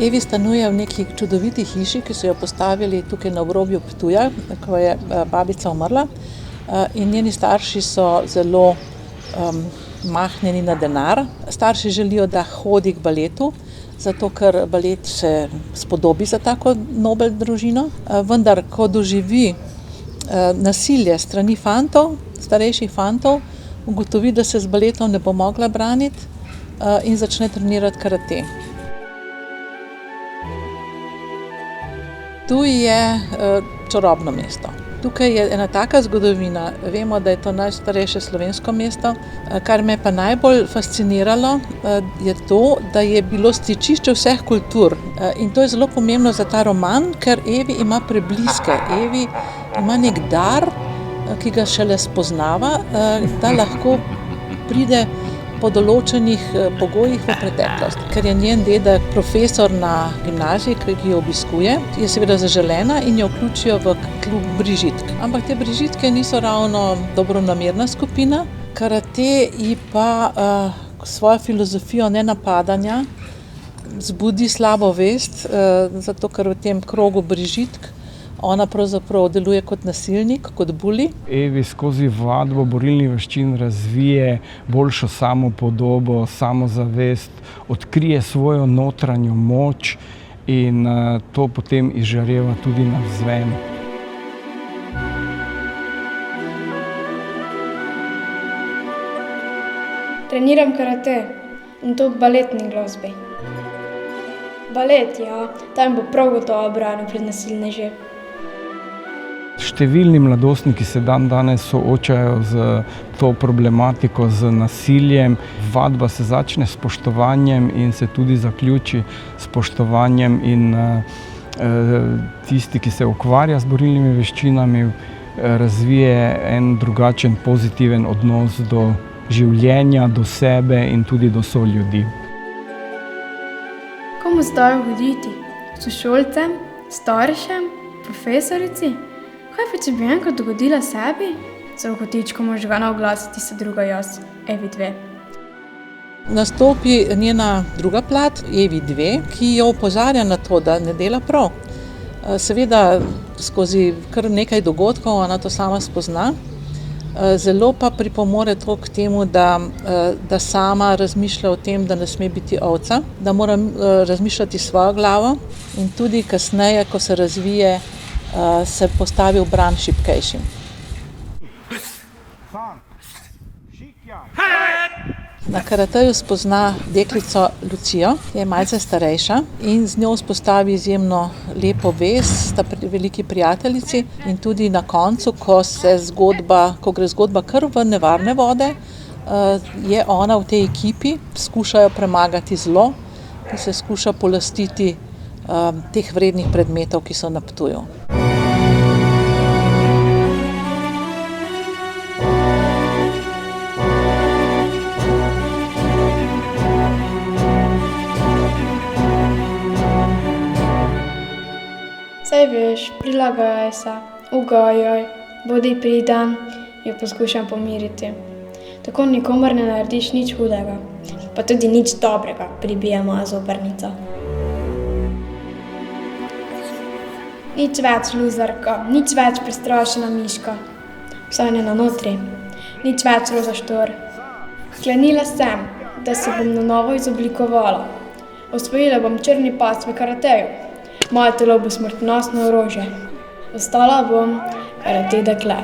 Evi stanuje v neki čudoviti hiši, ki so jo postavili tukaj na obrobju Ptuja, ko je babica umrla. In njeni starši so zelo mahnjeni na denar. Starši želijo, da hodi k baletu, zato ker balet se spodobi za tako nobel družino. Vendar, ko doživi nasilje strani fantov, starejših fantov, ugotovi, da se z baletom ne bo mogla braniti in začne trenirati karate. Tu je čarobno mesto. Tukaj je ena taka zgodovina. Vemo, da je to najstarejše slovensko mesto. Kar me pa najbolj fasciniralo, je to, da je bilo stičišče vseh kultur. In to je zelo pomembno za ta roman, ker Evi ima prebliske. Evi ima nek dar, ki ga šele spoznava, da lahko pride po določenih pogojih v preteklost. Ker je njen dedek profesor na gimnaziji, ki jo obiskuje, je seveda zaželena in jo vključijo v klub Brižitk. Ampak te Brižitke niso ravno dobronamerna skupina. Karate ji pa svojo filozofijo nenapadanja zbudi slabo vest, zato ker v tem krogu Brižitk ona pravzaprav deluje kot nasilnik, kot buli. Evi skozi vadbo borilnih veščin razvije boljšo samopodobo, samozavest, odkrije svojo notranjo moč in to potem izžareva tudi navzven. Treniram karate in to v baletni glasbi. Balet, ja, tam bo prav gotovo branil pred nasilneži. Številni mladostniki se danes soočajo z to problematiko, z nasiljem. Vadba se začne s spoštovanjem in se tudi zaključi s spoštovanjem in tisti, ki se ukvarja z borilnimi veščinami, razvije en drugačen pozitiven odnos do življenja, do sebe in tudi do soljudi. Komu zdaj hoditi? Sošolcem, staršem, profesorici? Kaj pa če bi enkrat dogodila sebi? Se v kotičku možgana oglasiti se druga jaz, Evi 2. Nastopi njena druga plat, Evi 2, ki jo opozarja na to, da ne dela prav. Seveda skozi kar nekaj dogodkov ona to sama spozna. Zelo pa pripomore to k temu, da sama razmišlja o tem, da ne sme biti ovca, da mora razmišljati svojo glavo in tudi kasneje, ko se razvije, se postavi v bran šibkejšim. Na karateju spozna deklico Lucijo, ki je malce starejša in z njo vzpostavi izjemno lepo vez, sta veliki prijateljici in tudi na koncu, ko gre zgodba kar v nevarne vode, je ona v tej ekipi, skušajo premagati zlo, ki se skuša polastiti teh vrednih predmetov, ki so na Ptuju. Saj veš, prilagajaj se, ugajaj, bodi pridan, jo poskušam pomiriti. Tako nikomur ne narediš nič hudega, pa tudi nič dobrega, pribije moja zopernica. Nič več luzarka, nič več prestrašena miška, vsaj ne na notri, nič več roza štor. Sklenila sem, da se bom na novo izoblikovala. Osvojila bom črni pas v karateju. Moje telo bo smrtonosno orožje. Ostala bom karate dekle.